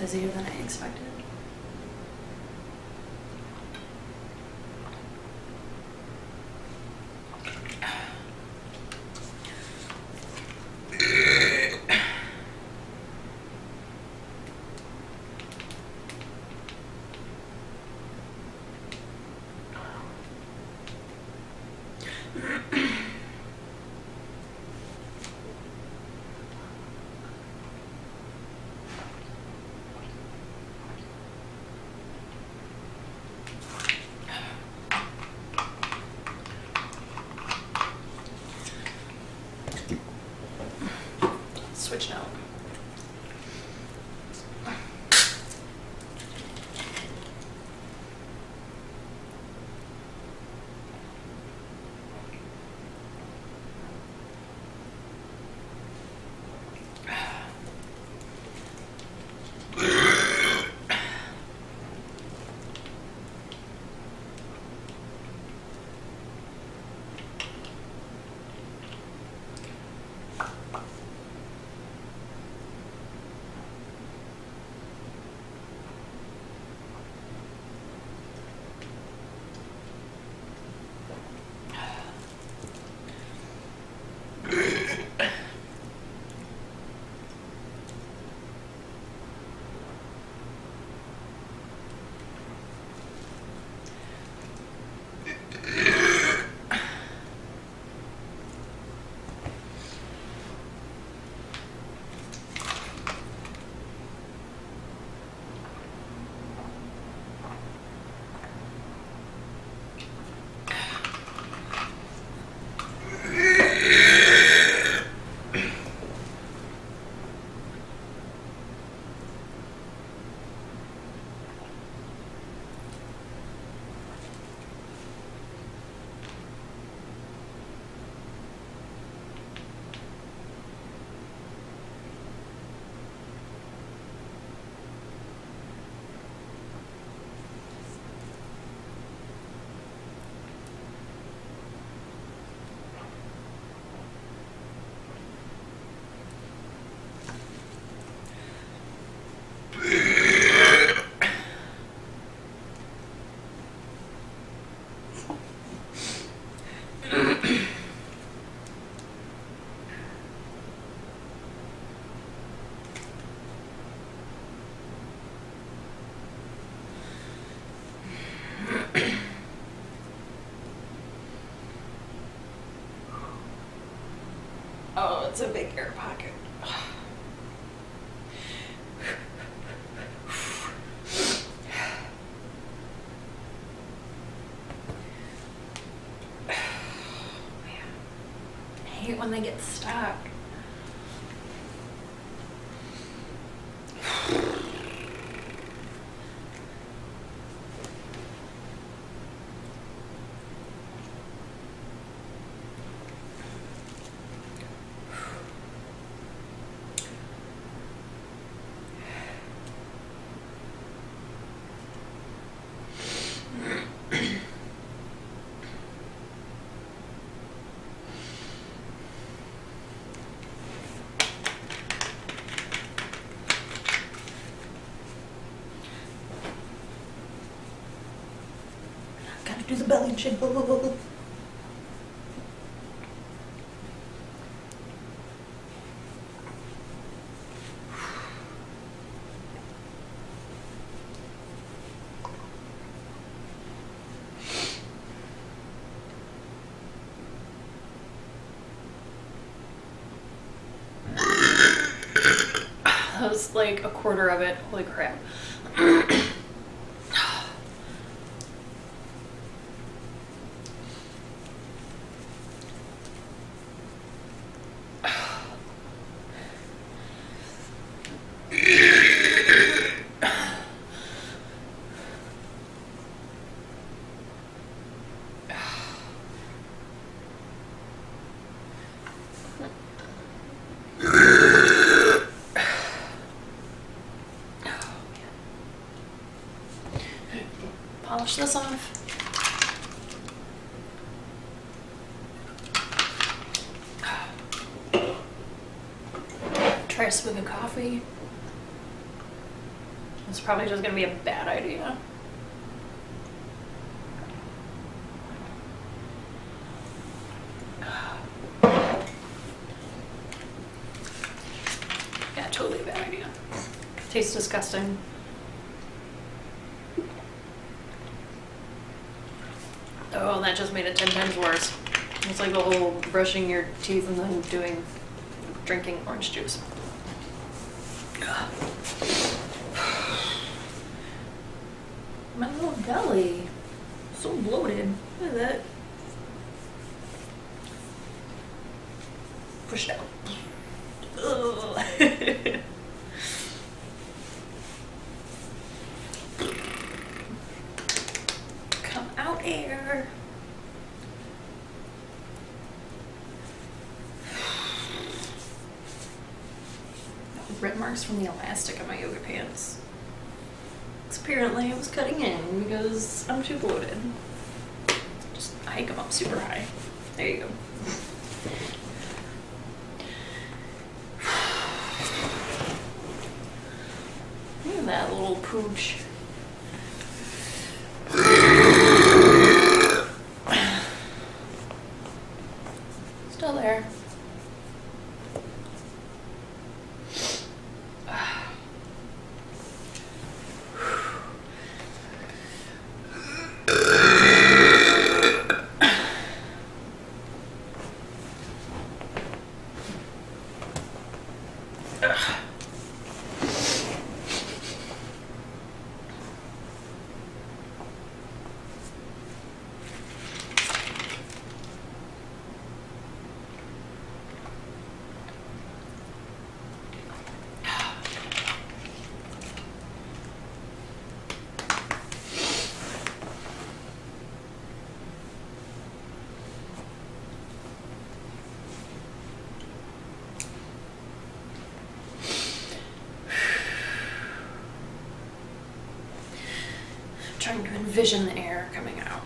busier than I expected. Switch note. Oh, it's a big air pocket. Man, I hate when they get stuck. Do the belly jiggle. That was like a quarter of it. Holy crap. Polish this off. Try a swig of coffee. It's probably just gonna be a bad idea. Yeah, totally a bad idea. Tastes disgusting. Oh, that just made it 10 times worse. It's like the whole brushing your teeth and then drinking orange juice. My little belly. So bloated. Look at that. Pushed out. Ugh. Come out, air. Rip marks from the elastic on my yoga pants. Apparently I was cutting in because I'm too bloated. Just hike them up super high. There you go. Look at that little pooch. Still there. Trying to envision the air coming out.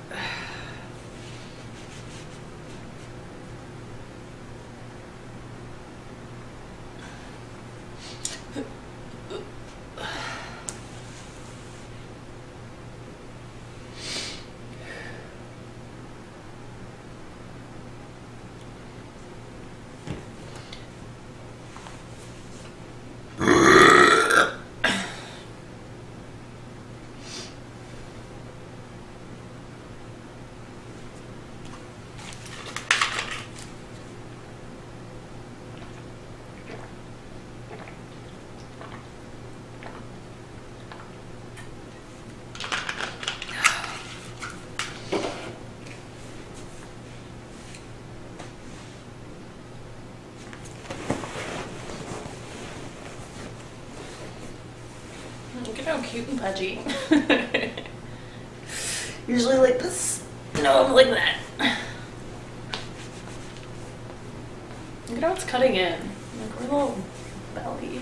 Look at how cute and pudgy. Usually like this. No, I'm like that. Look at how it's cutting in. Like a little belly.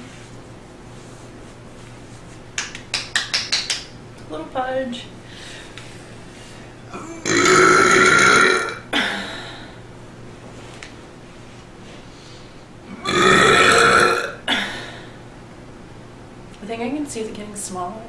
Little pudge. I think I can see it getting smaller.